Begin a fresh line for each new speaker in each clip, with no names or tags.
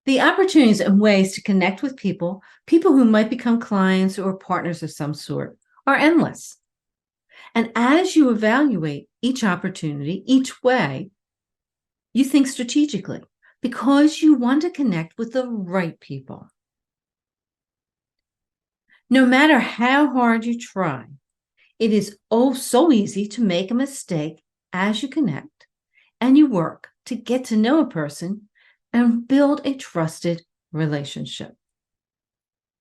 The opportunities and ways to connect with people who might become clients or partners of some sort, are endless. And as you evaluate each opportunity, each way, you think strategically because you want to connect with the right people. No matter how hard you try, it is oh so easy to make a mistake as you connect and you work to get to know a person and build a trusted relationship.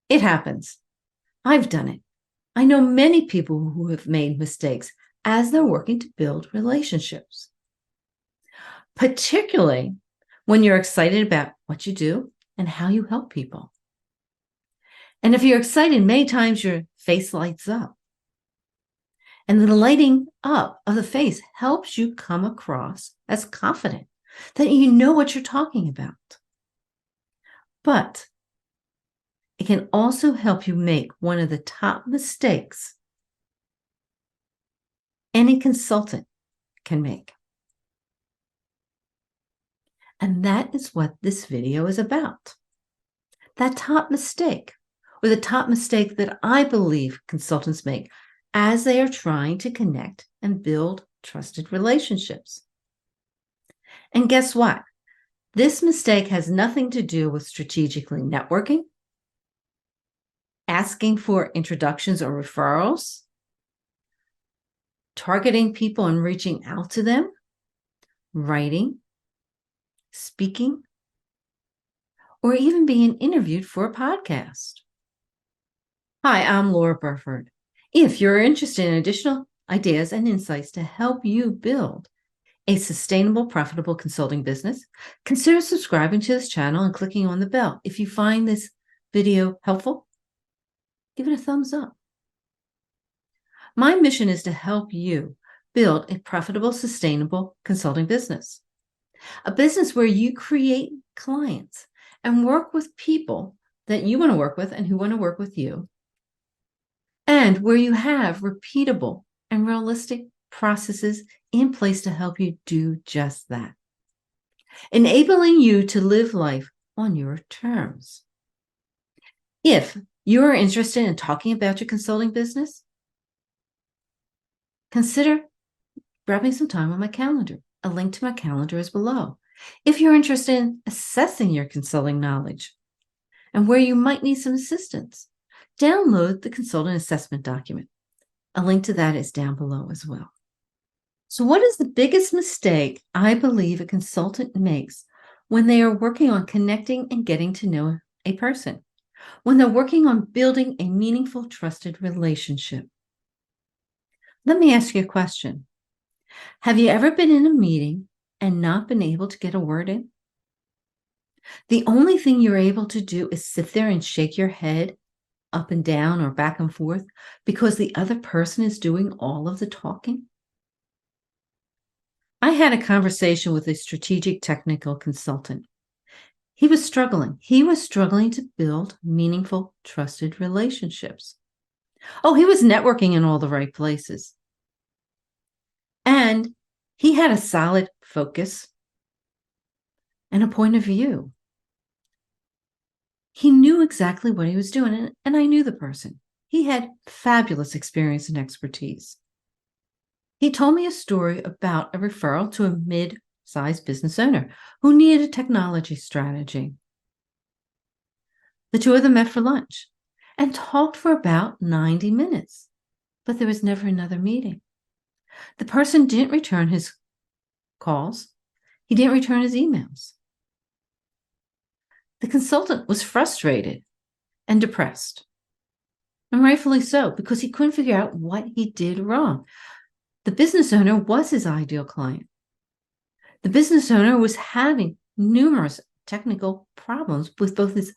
It happens. I've done it. I know many people who have made mistakes as they're working to build relationships, particularly when you're excited about what you do and how you help people. And if you're excited, many times your face lights up. And the lighting up of the face helps you come across as confident, that you know what you're talking about. But it can also help you make one of the top mistakes any consultant can make. And that is what this video is about. That top mistake, or the top mistake that I believe consultants make as they are trying to connect and build trusted relationships. And guess what? This mistake has nothing to do with strategically networking, asking for introductions or referrals, targeting people and reaching out to them, writing, speaking, or even being interviewed for a podcast. Hi, I'm Laura Burford. If you're interested in additional ideas and insights to help you build a sustainable, profitable consulting business, consider subscribing to this channel and clicking on the bell. If you find this video helpful, give it a thumbs up. My mission is to help you build a profitable, sustainable consulting business, a business where you create clients and work with people that you want to work with and who want to work with you, and where you have repeatable and realistic processes in place to help you do just that, enabling you to live life on your terms. If you are interested in talking about your consulting business, consider grabbing some time on my calendar. A link to my calendar is below. If you're interested in assessing your consulting knowledge and where you might need some assistance, download the consultant assessment document. A link to that is down below as well. So what is the biggest mistake I believe a consultant makes when they are working on connecting and getting to know a person, when they're working on building a meaningful, trusted relationship? Let me ask you a question. Have you ever been in a meeting and not been able to get a word in? The only thing you're able to do is sit there and shake your head up and down or back and forth because the other person is doing all of the talking? I had a conversation with a strategic technical consultant. He was struggling. He was struggling to build meaningful, trusted relationships. Oh, he was networking in all the right places. And he had a solid focus and a point of view. He knew exactly what he was doing, and I knew the person. He had fabulous experience and expertise. He told me a story about a referral to a mid-sized business owner who needed a technology strategy. The two of them met for lunch and talked for about 90 minutes, but there was never another meeting. The person didn't return his calls. He didn't return his emails. The consultant was frustrated and depressed, and rightfully so, because he couldn't figure out what he did wrong. The business owner was his ideal client. The business owner was having numerous technical problems with both his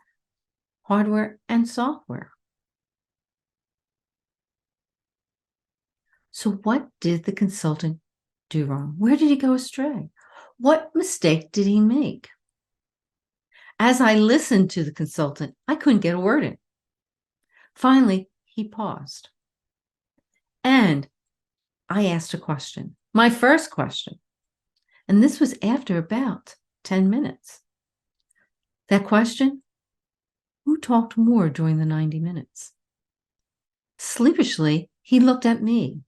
hardware and software. So what did the consultant do wrong? Where did he go astray? What mistake did he make? As I listened to the consultant, I couldn't get a word in. Finally, he paused. And I asked a question, my first question. And this was after about 10 minutes. That question, who talked more during the 90 minutes? Sleepishly, he looked at me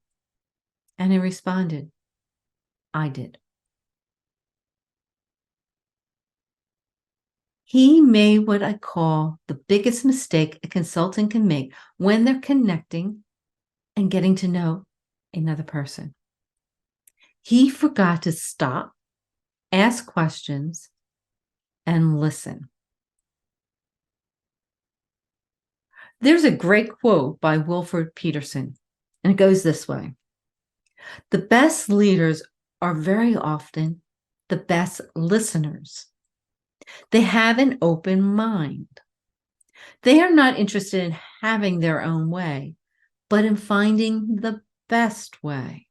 and he responded, I did. He made what I call the biggest mistake a consultant can make when they're connecting and getting to know another person. He forgot to stop, ask questions, and listen. There's a great quote by Wilford Peterson, and it goes this way. The best leaders are very often the best listeners. They have an open mind. They are not interested in having their own way, but in finding the best way.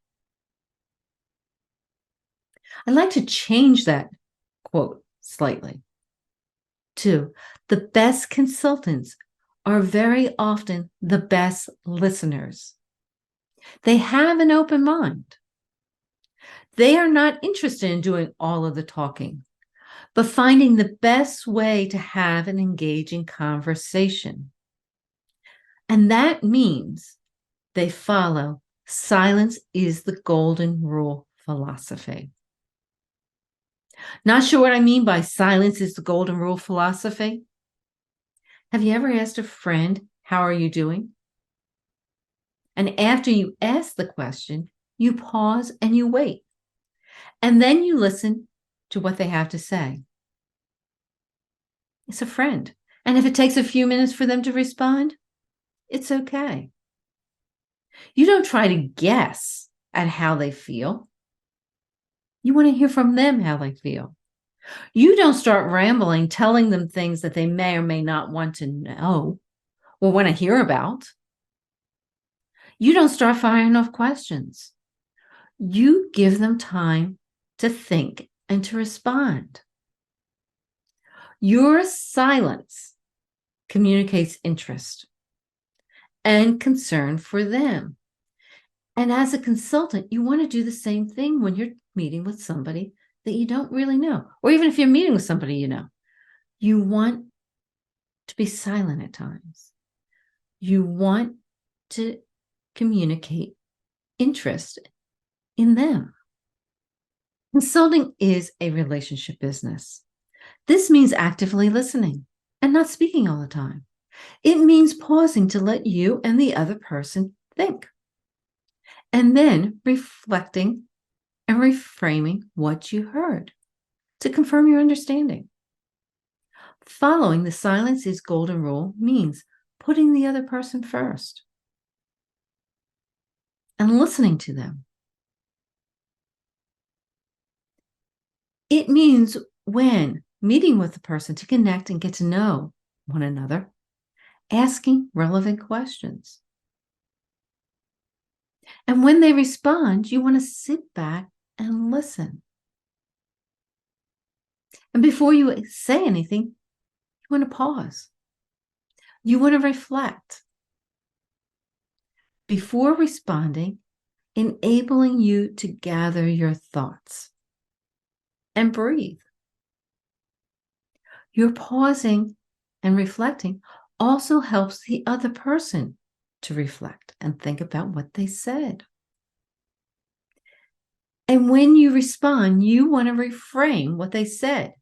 I'd like to change that quote slightly to the best consultants are very often the best listeners. They have an open mind. They are not interested in doing all of the talking, but finding the best way to have an engaging conversation. And that means they follow silence is the golden rule philosophy. Not sure what I mean by silence is the golden rule philosophy? Have you ever asked a friend, how are you doing? And after you ask the question, you pause and you wait. And then you listen to what they have to say. It's a friend. And if it takes a few minutes for them to respond, it's okay. You don't try to guess at how they feel. You want to hear from them how they feel. You don't start rambling, telling them things that they may or may not want to know or want to hear about. You don't start firing off questions. You give them time to think and to respond. Your silence communicates interest and concern for them. And as a consultant, you want to do the same thing when you're meeting with somebody that you don't really know, or even if you're meeting with somebody you know. You want to be silent at times. You want to communicate interest in them. Consulting is a relationship business. This means actively listening and not speaking all the time. It means pausing to let you and the other person think, and then reflecting and reframing what you heard to confirm your understanding. Following the silence is golden rule means putting the other person first and listening to them. It means when meeting with the person to connect and get to know one another, asking relevant questions. And when they respond, you want to sit back and listen. And before you say anything, you want to pause. You want to reflect. Before responding, enabling you to gather your thoughts and breathe. Your pausing and reflecting also helps the other person to reflect and think about what they said. And when you respond, you want to reframe what they said.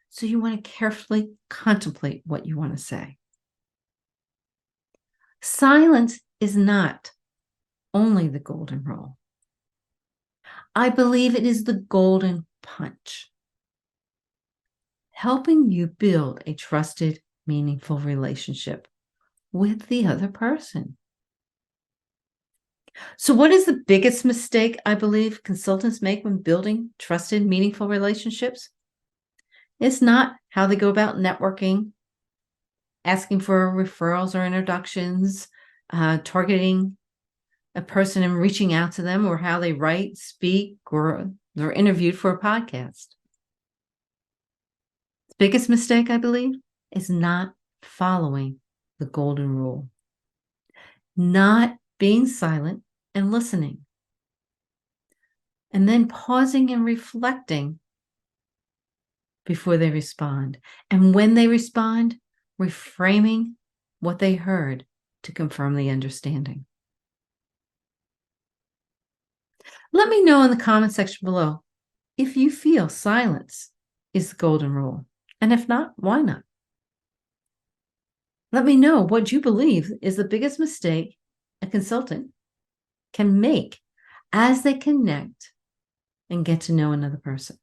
So you want to carefully contemplate what you want to say. Silence is not only the golden rule. I believe it is the golden punch, helping you build a trusted, meaningful relationship with the other person. So what is the biggest mistake I believe consultants make when building trusted, meaningful relationships? It's not how they go about networking, asking for referrals or introductions, targeting a person and reaching out to them, or how they write, speak, or they're interviewed for a podcast. The biggest mistake, I believe, is not following the golden rule, not being silent and listening, and then pausing and reflecting before they respond. And when they respond, reframing what they heard to confirm the understanding. Let me know in the comment section below if you feel silence is the golden rule. And if not, why not? Let me know what you believe is the biggest mistake a consultant can make as they connect and get to know another person.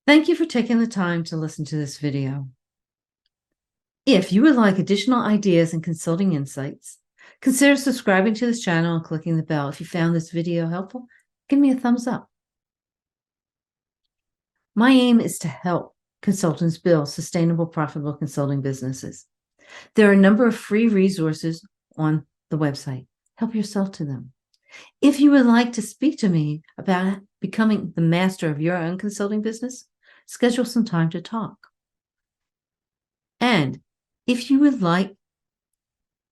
Thank you for taking the time to listen to this video. If you would like additional ideas and consulting insights, consider subscribing to this channel and clicking the bell. If you found this video helpful, give me a thumbs up. My aim is to help consultants build sustainable, profitable consulting businesses. There are a number of free resources on the website. Help yourself to them. If you would like to speak to me about becoming the master of your own consulting business, schedule some time to talk. And if you would like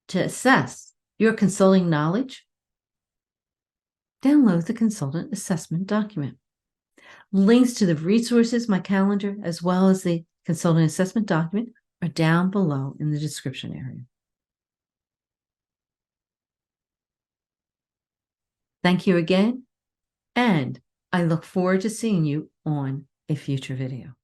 to assess your consulting knowledge, download the consultant assessment document. Links to the resources, my calendar, as well as the consultant assessment document are down below in the description area. Thank you again, and I look forward to seeing you on a future video.